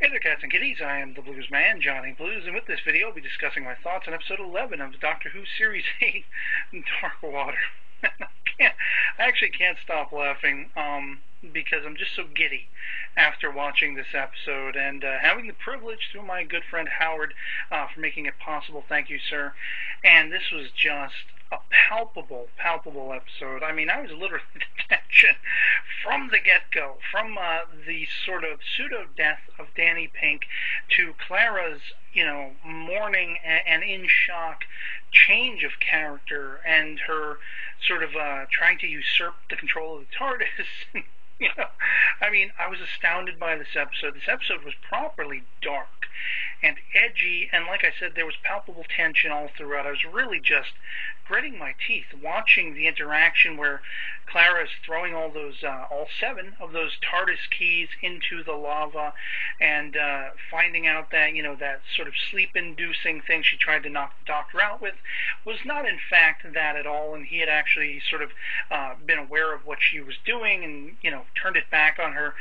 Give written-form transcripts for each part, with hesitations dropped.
Hey there, cats and kitties. I am the Blues Man, Johnny Blues, and with this video, I'll be discussing my thoughts on episode 11 of Doctor Who Series 8, Dark Water. I actually can't stop laughing because I'm just so giddy after watching this episode and having the privilege through my good friend Howard for making it possible. Thank you, sir. And this was just a palpable episode. I mean, I was literally in tension from the get-go, from the sort of pseudo-death of Danny Pink to Clara's, mourning and in shock change of character and her sort of trying to usurp the control of the TARDIS. I mean, I was astounded by this episode. This episode was properly dark and edgy, and like I said, there was palpable tension all throughout. I was really just gritting my teeth watching the interaction where Clara is throwing all seven of those TARDIS keys into the lava and finding out that, that sort of sleep-inducing thing she tried to knock the Doctor out with was not in fact that at all, and he had actually sort of been aware of what she was doing and, turned it back on her,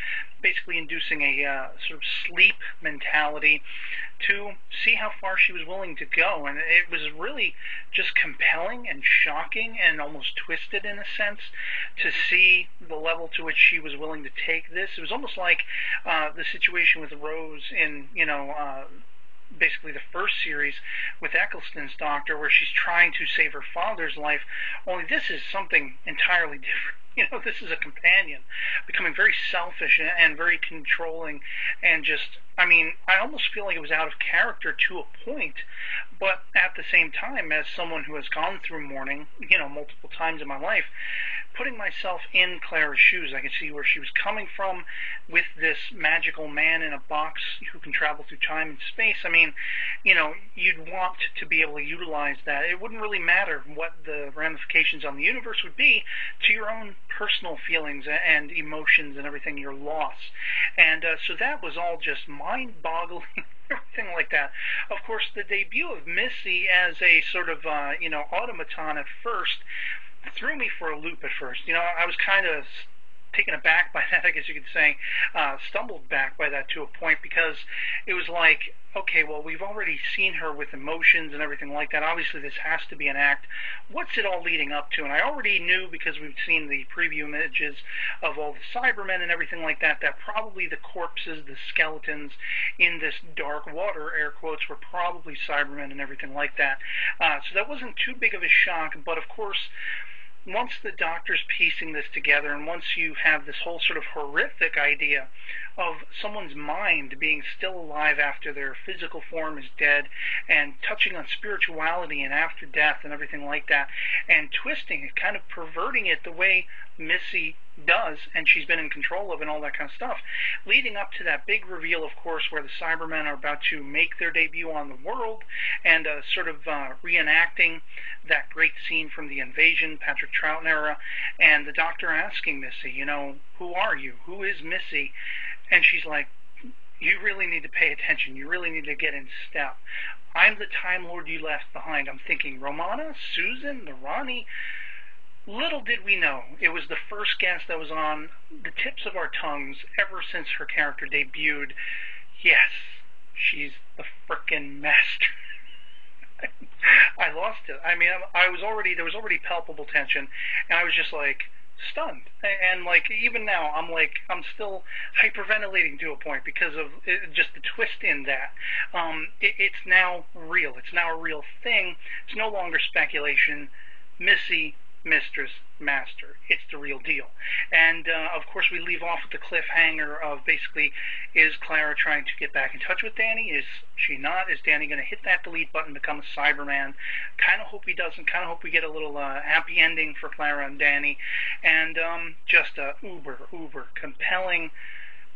basically inducing a sort of sleep mentality to see how far she was willing to go. And it was really just compelling and shocking and almost twisted in a sense to see the level to which she was willing to take this. It was almost like the situation with Rose in, basically the first series with Eccleston's Doctor, where she's trying to save her father's life, only this is something entirely different. This is a companion becoming very selfish and very controlling and just, I almost feel like it was out of character to a point, but at the same time, as someone who has gone through mourning, multiple times in my life, putting myself in Clara's shoes, I could see where she was coming from with this magical man in a box who can travel through time and space. You'd want to be able to utilize that. It wouldn't really matter what the ramifications on the universe would be to your own personal feelings and emotions and everything, your loss. And so that was all just mind-boggling, everything like that. Of course, the debut of Missy as a sort of, automaton at first threw me for a loop at first. I was kind of taken aback by that, I guess you could say, stumbled back by that to a point, because it was like, okay, well, we've already seen her with emotions and everything like that. Obviously, this has to be an act. What's it all leading up to? And I already knew, because we've seen the preview images of all the Cybermen and everything like that, that probably the corpses, the skeletons in this dark water, air quotes, were probably Cybermen and everything like that. So that wasn't too big of a shock, but of course, once the Doctor's piecing this together, and once you have this whole sort of horrific idea of someone's mind being still alive after their physical form is dead, and touching on spirituality and after death and everything like that, and twisting it, kind of perverting it the way Missy does, and she's been in control of, and all that kind of stuff, leading up to that big reveal, of course, where the Cybermen are about to make their debut on the world, and sort of reenacting that great scene from the Invasion, Patrick Troughton era, and the Doctor asking Missy, who are you? Who is Missy? And she's like, you really need to pay attention. You really need to get in step. I'm the Time Lord you left behind. I'm thinking, Romana? Susan? The Ronnie? Little did we know, it was the first guest that was on the tips of our tongues ever since her character debuted. Yes, she's the frickin' master. I lost it. There was already palpable tension, and I was just like, stunned. And even now, I'm still hyperventilating to a point because of just the twist in that. It's now real. It's now a real thing. It's no longer speculation. Missy, Mistress, Master. It's the real deal. And, of course, we leave off with the cliffhanger of basically, is Clara trying to get back in touch with Danny? Is she not? Is Danny going to hit that delete button, become a Cyberman? Kind of hope he doesn't. Kind of hope we get a little happy ending for Clara and Danny. And just a uber compelling,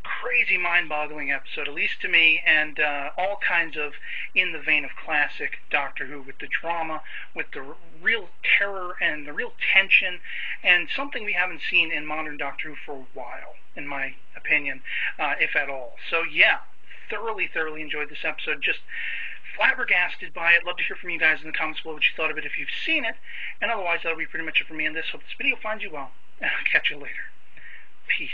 crazy, mind-boggling episode, at least to me, and all kinds of in the vein of classic Doctor Who, with the drama, with the real terror and the real tension, and something we haven't seen in modern Doctor Who for a while, in my opinion, if at all. So yeah, thoroughly enjoyed this episode. Just flabbergasted by it. Love to hear from you guys in the comments below what you thought of it if you've seen it, and otherwise that'll be pretty much it for me in this. Hope this video finds you well, and I'll catch you later. Peace.